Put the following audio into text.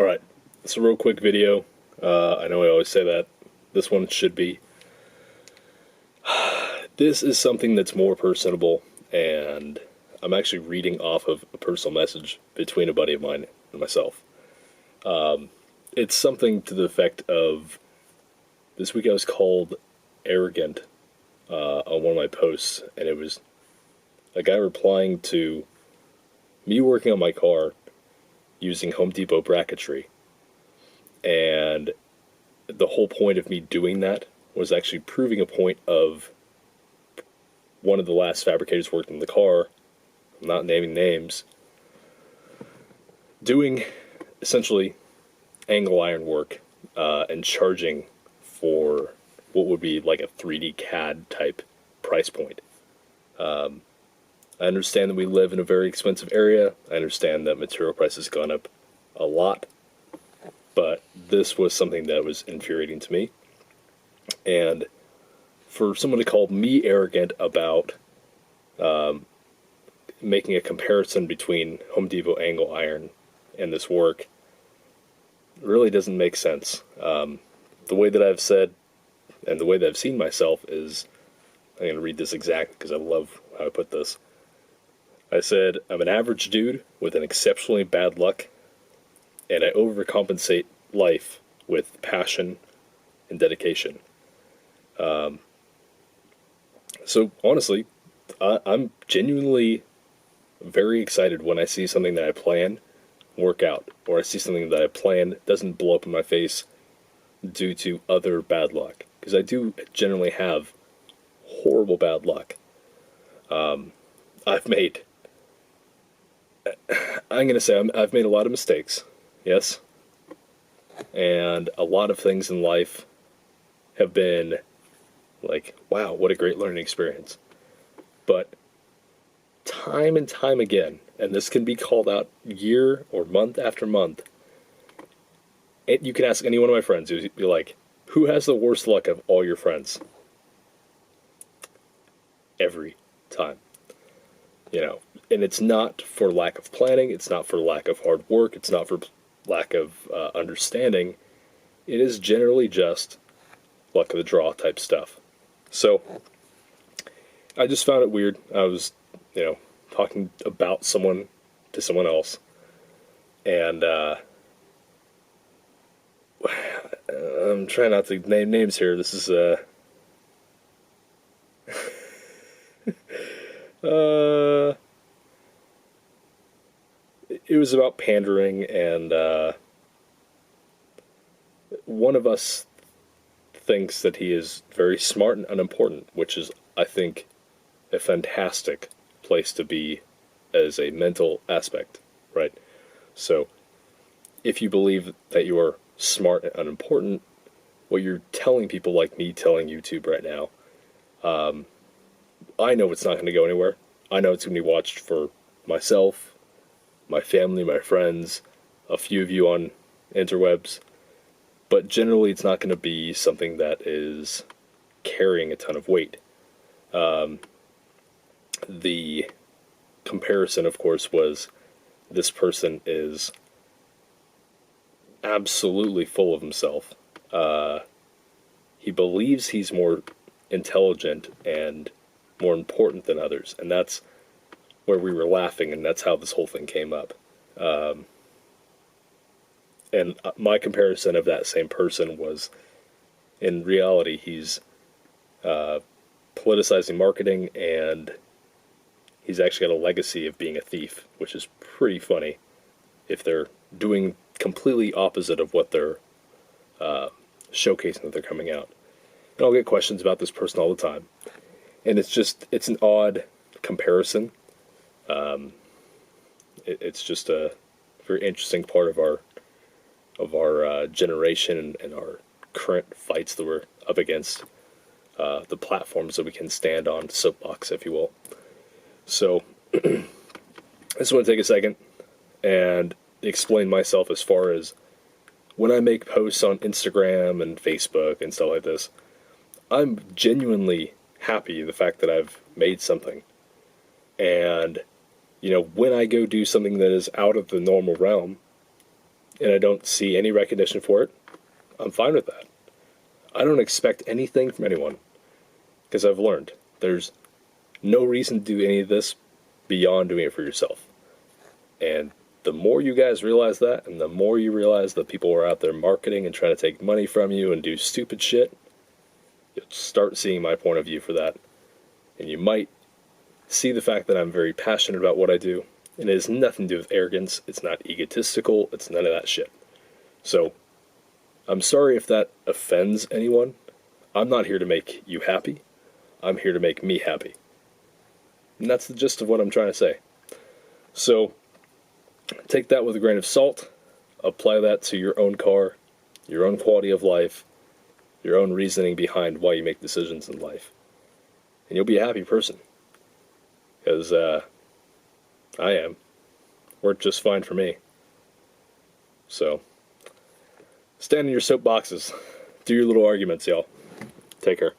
Alright, it's a real quick video. I know I always say that. This one should be. This is something that's more personable, and I'm actually reading off of a personal message between a buddy of mine and myself. It's something to the effect of, this week I was called arrogant on one of my posts, and it was a guy replying to me working on my car using Home Depot bracketry. And the whole point of me doing that was actually proving a point of one of the last fabricators worked in the car, I'm not naming names, doing essentially angle iron work and charging for what would be like a 3D CAD type price point. I understand that we live in a very expensive area. I understand that material prices have gone up a lot. But this was something that was infuriating to me. And for someone to call me arrogant about making a comparison between Home Depot angle iron and this work really doesn't make sense. The way that I've said and the way that I've seen myself is, I'm going to read this exactly because I love how I put this. I said, I'm an average dude with an exceptionally bad luck, and I overcompensate life with passion and dedication. So honestly, I'm genuinely very excited when I see something that I plan work out, or I see something that I plan doesn't blow up in my face due to other bad luck. Because I do generally have horrible bad luck. I've made a lot of mistakes, yes, and a lot of things in life have been like, wow, what a great learning experience. But time and time again, and this can be called out year or month after month, and you can ask any one of my friends, who'd be like, who has the worst luck of all your friends? Every time. And it's not for lack of planning, it's not for lack of hard work, it's not for lack of understanding. It is generally just luck of the draw type stuff. So, I just found it weird. I was, talking about someone to someone else, and I'm trying not to name names here. This is, it was about pandering, and one of us thinks that he is very smart and unimportant, which is, I think, a fantastic place to be as a mental aspect, right? So, if you believe that you are smart and unimportant, what you're telling people like me telling YouTube right now, I know it's not going to go anywhere. I know it's going to be watched for myself, my family, my friends, a few of you on interwebs, but generally it's not going to be something that is carrying a ton of weight. The comparison, of course, was this person is absolutely full of himself. He believes he's more intelligent and more important than others, and that's where we were laughing, and that's how this whole thing came up. And my comparison of that same person was, in reality, he's politicizing marketing, and he's actually got a legacy of being a thief, which is pretty funny if they're doing completely opposite of what they're showcasing that they're coming out. And I'll get questions about this person all the time. And it's an odd comparison. It's just a very interesting part of our generation and our current fights that we're up against, the platforms that we can stand on, soapbox, if you will. So, I just want to take a second and explain myself as far as when I make posts on Instagram and Facebook and stuff like this. I'm genuinely happy the fact that I've made something. And, when I go do something that is out of the normal realm, and I don't see any recognition for it, I'm fine with that. I don't expect anything from anyone, because I've learned there's no reason to do any of this beyond doing it for yourself. And the more you guys realize that, and the more you realize that people are out there marketing and trying to take money from you and do stupid shit, you'll start seeing my point of view for that. And you might see the fact that I'm very passionate about what I do, and it has nothing to do with arrogance. It's not egotistical. It's none of that shit. So, I'm sorry if that offends anyone. I'm not here to make you happy. I'm here to make me happy. And that's the gist of what I'm trying to say. So, take that with a grain of salt. Apply that to your own car, your own quality of life, your own reasoning behind why you make decisions in life. And you'll be a happy person. Because, I am. Worked just fine for me. So, stand in your soapboxes. Do your little arguments, y'all. Take care.